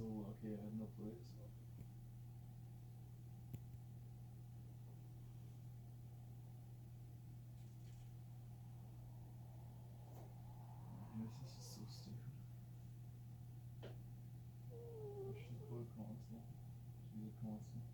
so lucky I had no place. This is just so stupid. I should put a console. She's a console.